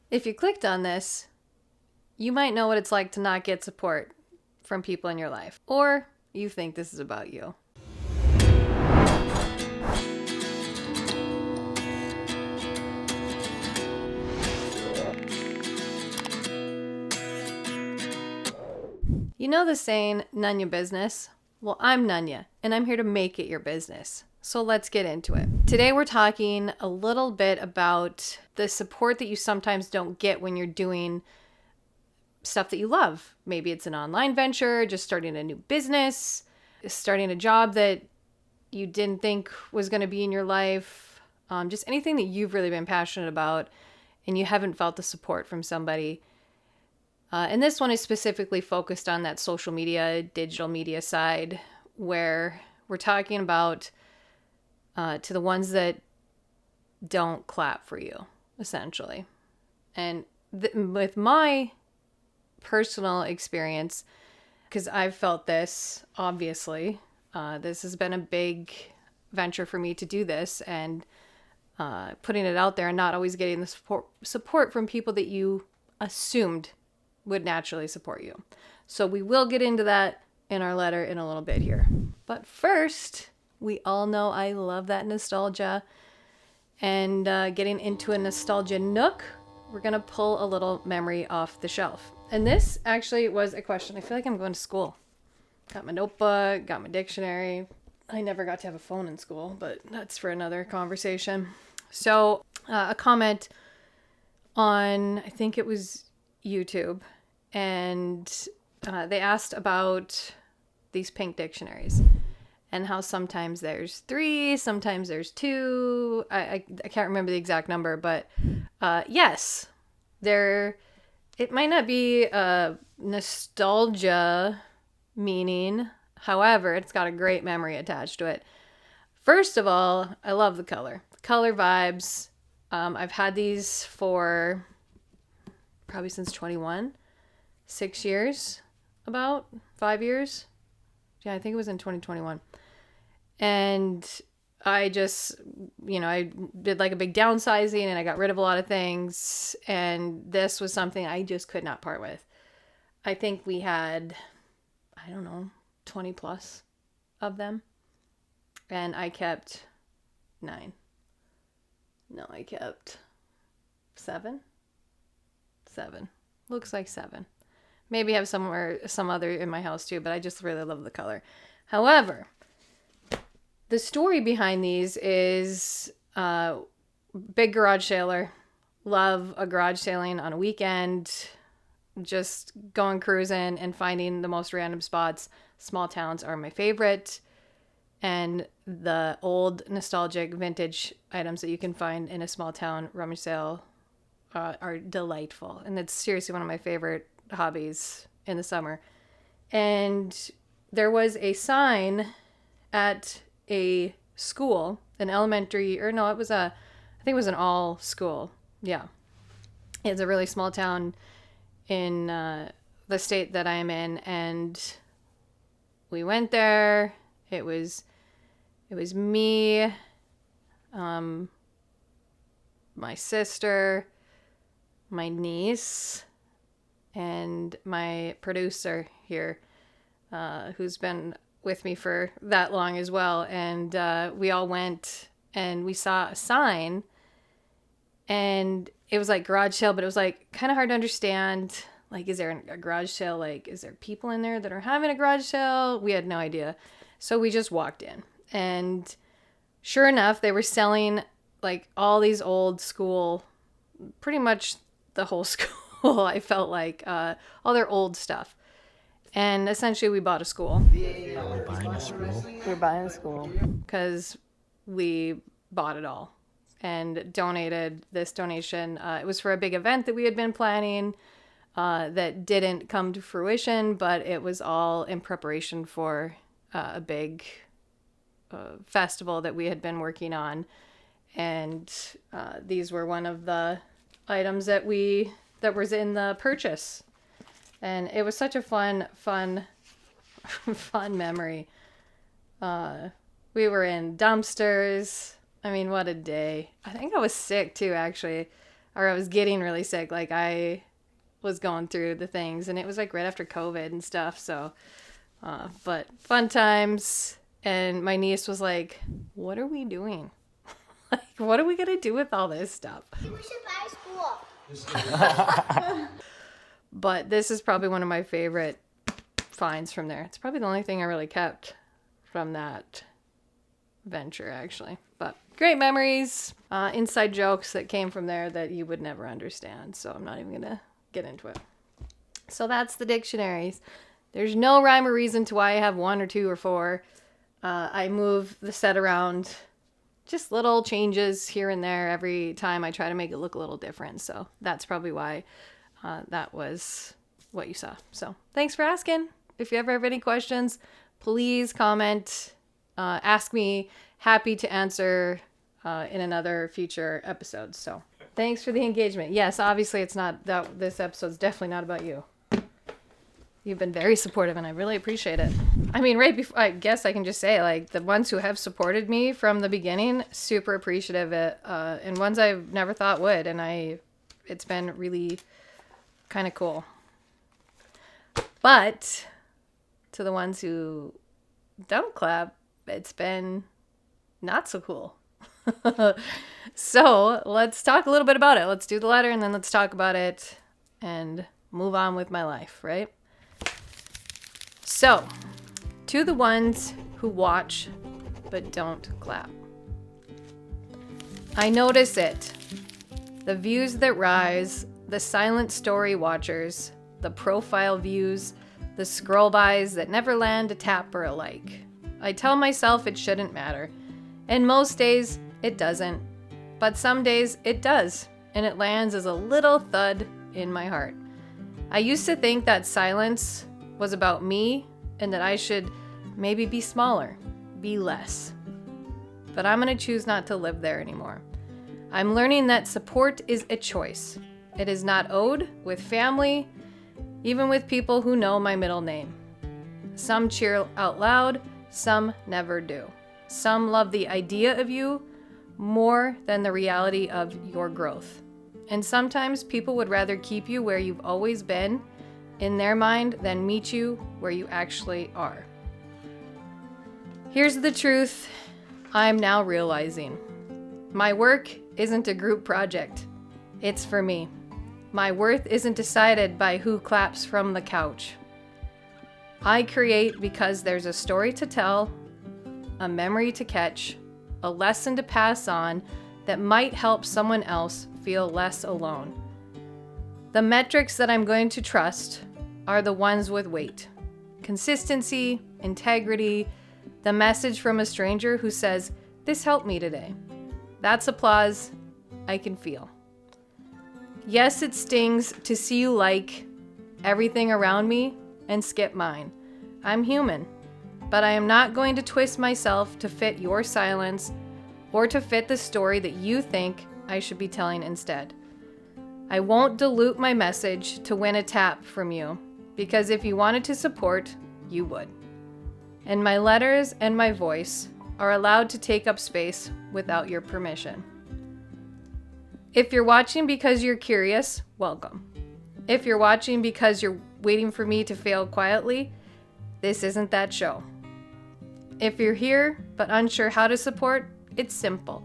If you clicked on this, you might know what it's like to not get support from people in your life. Or you think this is about you. You know the saying, Nunya business? Well, I'm Nunya, and I'm here to make it your business. So let's get into it. Today we're talking a little bit about the support that you sometimes don't get when you're doing stuff that you love. Maybe it's an online venture, just starting a new business, starting a job that you didn't think was going to be in your life, just anything that you've really been passionate about and you haven't felt the support from somebody. And this one is specifically focused on that social media, digital media side, where we're talking about to the ones that don't clap for you, essentially. And with my personal experience, because I've felt this, obviously, this has been a big venture for me to do this, and putting it out there and not always getting the support from people that you assumed would naturally support you. So we will get into that in our letter in a little bit here. But first, we all know I love that nostalgia. And getting into a nostalgia nook, we're going to pull a little memory off the shelf. And this actually was a question. I feel like I'm going to school. Got my notebook, got my dictionary. I never got to have a phone in school, but that's for another conversation. So a comment on, I think it was YouTube, and they asked about these pink dictionaries and how sometimes there's 3, sometimes there's 2. I can't remember the exact number, but yes, it might not be a nostalgia meaning. However, it's got a great memory attached to it. First of all, I love the color. The color vibes. I've had these for probably since 21, 6 years, about 5 years. Yeah, I think it was in 2021. And I just, I did like a big downsizing and I got rid of a lot of things. And this was something I just could not part with. I think we had, 20 plus of them. And I kept 9. No, I kept 7. 7. Looks like 7. Maybe have some other in my house too, but I just really love the color. However, the story behind these is big garage sailor. Love a garage sailing on a weekend. Just going cruising and finding the most random spots. Small towns are my favorite. And the old nostalgic vintage items that you can find in a small town rummage sale are delightful. And it's seriously one of my favorite hobbies in the summer. And there was a sign at a school, an elementary, or no, I think it was an all school. Yeah. It's a really small town in the state that I'm in. And we went there. It was me, my sister, my niece, and my producer here, who's been with me for that long as well. And we all went and we saw a sign, and it was like garage sale, but it was like kind of hard to understand. Like, is there a garage sale? Like, is there people in there that are having a garage sale? We had no idea. So we just walked in, and sure enough, they were selling like all these old school, pretty much the whole school. I felt like all their old stuff. And essentially we bought a school. We're buying a school. We're buying a school. Because we bought it all and donated this donation. It was for a big event that we had been planning that didn't come to fruition, but it was all in preparation for a big festival that we had been working on. And these were one of the items that was in the purchase. And it was such a fun memory. We were in dumpsters. I mean, what a day. I think I was sick too, actually. or I was getting really sick. Like I was going through the things, and it was like right after COVID and stuff. So, but fun times. And my niece was like, "What are we doing? Like, what are we gonna do with all this stuff?" We should buy school. But this is probably one of my favorite finds from there. It's probably the only thing I really kept from that venture, actually. But great memories, inside jokes that came from there that you would never understand. So I'm not even gonna get into it. So that's the dictionaries. There's no rhyme or reason to why I have 1 or 2 or 4. I move the set around, just little changes here and there every time. I try to make it look a little different. So that's probably why that was what you saw. So thanks for asking. If you ever have any questions, please comment, ask me. Happy to answer in another future episode. So thanks for the engagement. Yes, obviously it's not that this episode's definitely not about you. You've been very supportive, and I really appreciate it. I mean, right before, I guess I can just say, like, the ones who have supported me from the beginning, super appreciative of it, and ones I've never thought would, and it's been really kind of cool. But to the ones who don't clap, it's been not so cool. So let's talk a little bit about it. Let's do the letter, and then let's talk about it and move on with my life, right? So, to the ones who watch but don't clap. I notice it. The views that rise, the silent story watchers, the profile views, the scroll bys that never land a tap or a like. I tell myself it shouldn't matter. And most days, it doesn't. But some days, it does. And it lands as a little thud in my heart. I used to think that silence was about me and that I should maybe be smaller, be less. But I'm going to choose not to live there anymore. I'm learning that support is a choice. It is not owed with family, even with people who know my middle name. Some cheer out loud, some never do. Some love the idea of you more than the reality of your growth. And sometimes people would rather keep you where you've always been in their mind than meet you where you actually are. Here's the truth I'm now realizing. My work isn't a group project. It's for me. My worth isn't decided by who claps from the couch. I create because there's a story to tell, a memory to catch, a lesson to pass on that might help someone else feel less alone. The metrics that I'm going to trust are the ones with weight. Consistency, integrity, the message from a stranger who says, "This helped me today." That's applause I can feel. Yes, it stings to see you like everything around me and skip mine. I'm human, but I am not going to twist myself to fit your silence or to fit the story that you think I should be telling instead. I won't dilute my message to win a tap from you, because if you wanted to support, you would. And my letters and my voice are allowed to take up space without your permission. If you're watching because you're curious, welcome. If you're watching because you're waiting for me to fail quietly, this isn't that show. If you're here but unsure how to support, it's simple.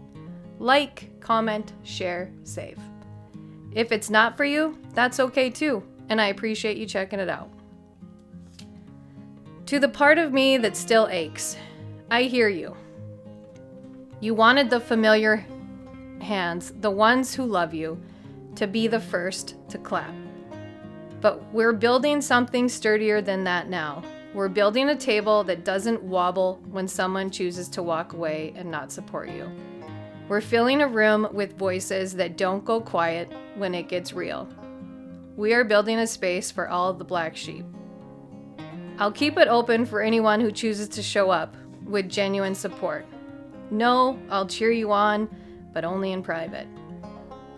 Like, comment, share, save. If it's not for you, that's okay too, and I appreciate you checking it out. To the part of me that still aches, I hear you. You wanted the familiar hands, the ones who love you, to be the first to clap. But we're building something sturdier than that now. We're building a table that doesn't wobble when someone chooses to walk away and not support you. We're filling a room with voices that don't go quiet when it gets real. We are building a space for all of the black sheep. I'll keep it open for anyone who chooses to show up with genuine support. No, I'll cheer you on, but only in private.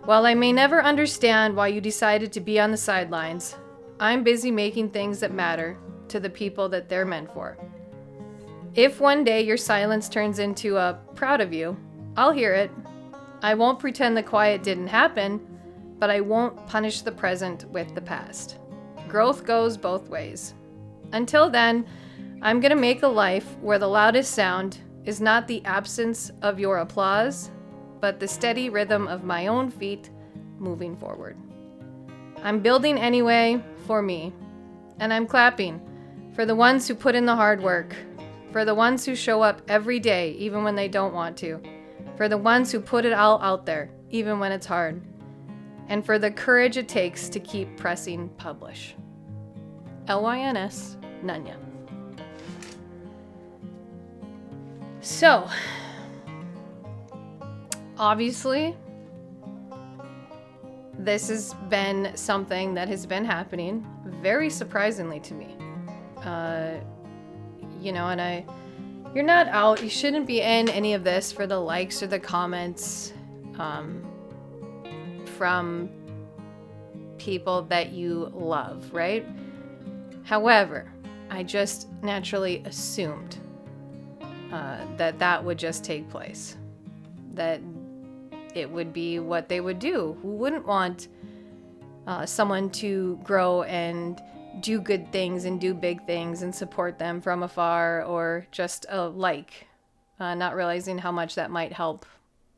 While I may never understand why you decided to be on the sidelines, I'm busy making things that matter to the people that they're meant for. If one day your silence turns into a proud of you, I'll hear it. I won't pretend the quiet didn't happen, but I won't punish the present with the past. Growth goes both ways. Until then, I'm gonna make a life where the loudest sound is not the absence of your applause, but the steady rhythm of my own feet moving forward. I'm building anyway for me, and I'm clapping for the ones who put in the hard work, for the ones who show up every day even when they don't want to, for the ones who put it all out there even when it's hard, and for the courage it takes to keep pressing publish. LYNS, Nunya. So, obviously, this has been something that has been happening very surprisingly to me. You're not out, you shouldn't be in any of this for the likes or the comments from people that you love, right? However, I just naturally assumed that would just take place. That it would be what they would do. Who wouldn't want someone to grow and do good things and do big things and support them from afar, or just not realizing how much that might help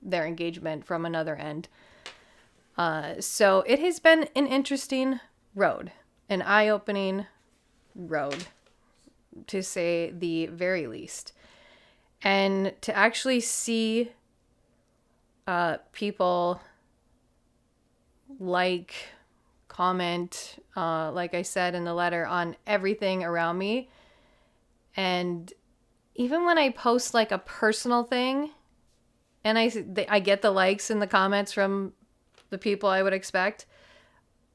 their engagement from another end. So it has been an interesting road, an eye-opening road, to say the very least. And to actually see people comment, like I said in the letter, on everything around me. And even when I post like a personal thing, and I get the likes and the comments from the people I would expect,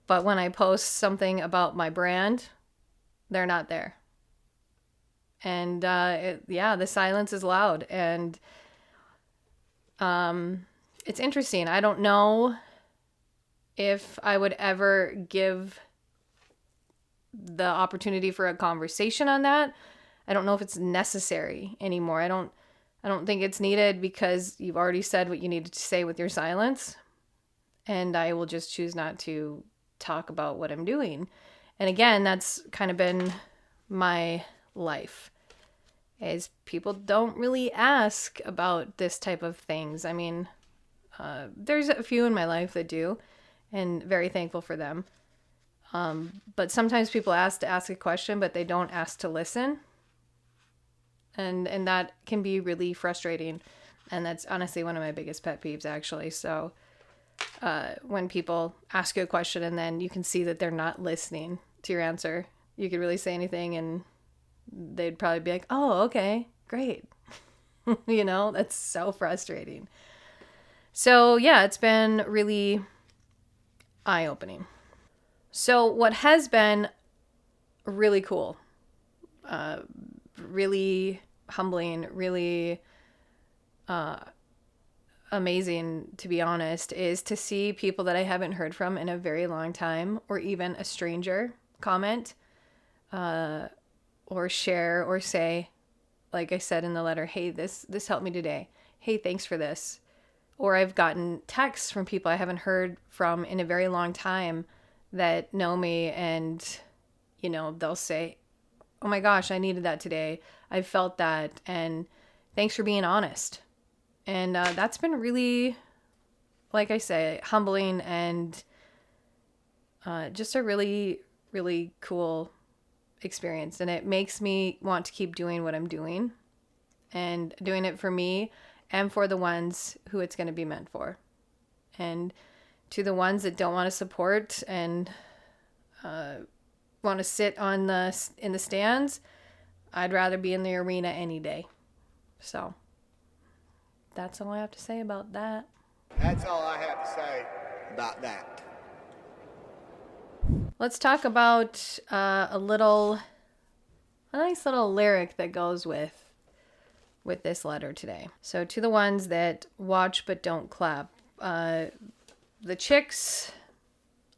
but when I post something about my brand, they're not there. And the silence is loud. And it's interesting. I don't know if I would ever give the opportunity for a conversation on that. I don't know if it's necessary anymore. I don't think it's needed, because you've already said what you needed to say with your silence. And I will just choose not to talk about what I'm doing. And again, that's kind of been my life, is people don't really ask about this type of things. I mean, there's a few in my life that do, and very thankful for them. But sometimes people ask to ask a question, but they don't ask to listen. And that can be really frustrating. And that's honestly one of my biggest pet peeves, actually. So when people ask you a question and then you can see that they're not listening to your answer, you could really say anything and they'd probably be like, oh, okay, great. That's so frustrating. So yeah, it's been really eye-opening. So what has been really cool, really humbling, really amazing, to be honest, is to see people that I haven't heard from in a very long time, or even a stranger, comment or share or say, like I said in the letter, hey, this helped me today. Hey, thanks for this. Or I've gotten texts from people I haven't heard from in a very long time that know me, and, they'll say, oh my gosh, I needed that today. I felt that, and thanks for being honest. And that's been really, like I say, humbling, and just a really, really cool experience. And it makes me want to keep doing what I'm doing, and doing it for me and for the ones who it's going to be meant for. And to the ones that don't want to support and want to sit in the stands, I'd rather be in the arena any day. So that's all I have to say about that. That's all I have to say about that. Let's talk about a nice little lyric that goes with this letter today. So to the ones that watch but don't clap, the Chicks,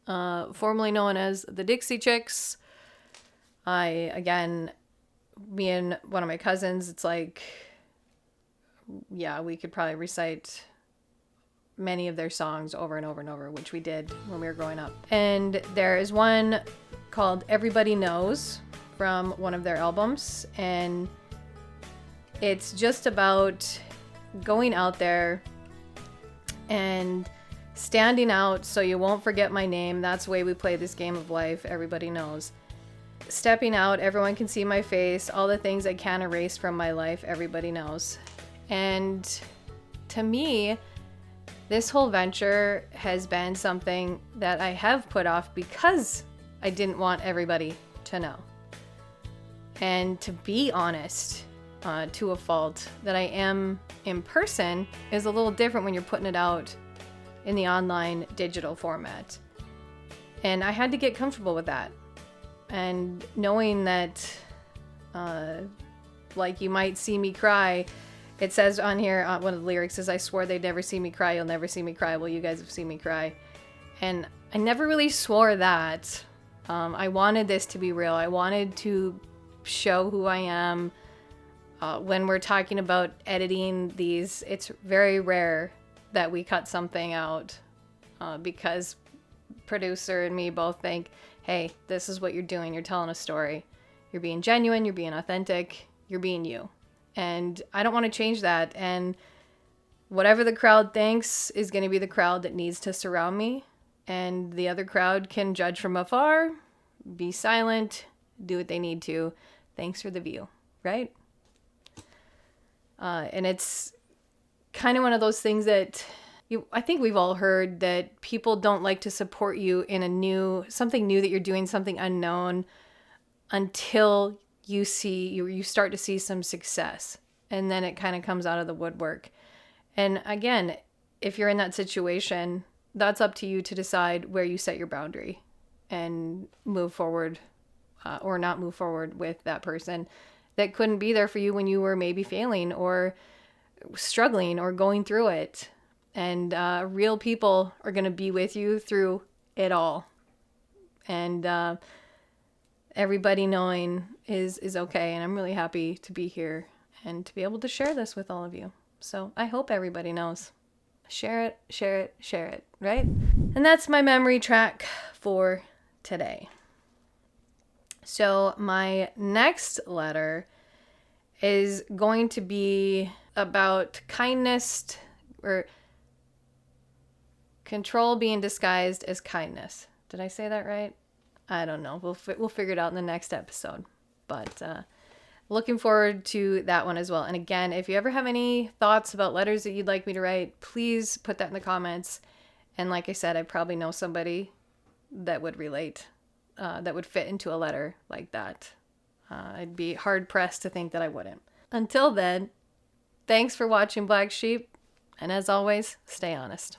formerly known as the Dixie Chicks, me and one of my cousins, it's like, yeah, we could probably recite many of their songs over and over and over, which we did when we were growing up. And there is one called Everybody Knows from one of their albums, and it's just about going out there and standing out so you won't forget my name. That's the way we play this game of life. Everybody knows. Stepping out, everyone can see my face, all the things I can't erase from my life, everybody knows. And to me, this whole venture has been something that I have put off because I didn't want everybody to know. And to be honest, to a fault, that I am in person is a little different when you're putting it out in the online digital format. And I had to get comfortable with that. And knowing that, like, you might see me cry. It says on here, one of the lyrics is, I swore they'd never see me cry, you'll never see me cry. Well, you guys have seen me cry. And I never really swore that. I wanted this to be real. I wanted to show who I am. When we're talking about editing these, it's very rare that we cut something out because producer and me both think, hey, this is what you're doing. You're telling a story. You're being genuine. You're being authentic. You're being you. And I don't want to change that. And whatever the crowd thinks is going to be the crowd that needs to surround me. And the other crowd can judge from afar, be silent, do what they need to. Thanks for the view, right? And it's kind of one of those things that I think we've all heard, that people don't like to support you in something new that you're doing, something unknown, until you start to see some success. And then it kind of comes out of the woodwork. And again, if you're in that situation, that's up to you to decide where you set your boundary and move forward or not move forward with that person that couldn't be there for you when you were maybe failing or struggling or going through it. And real people are going to be with you through it all. And everybody knowing is okay. And I'm really happy to be here and to be able to share this with all of you. So I hope everybody knows. Share it, share it, share it, right? And that's my memory track for today. So my next letter is going to be about kindness, or control being disguised as kindness. Did I say that right? I don't know. We'll figure it out in the next episode. But looking forward to that one as well. And again, if you ever have any thoughts about letters that you'd like me to write, please put that in the comments. And like I said, I probably know somebody that would relate, that would fit into a letter like that. I'd be hard pressed to think that I wouldn't. Until then, thanks for watching Black Sheep. And as always, stay honest.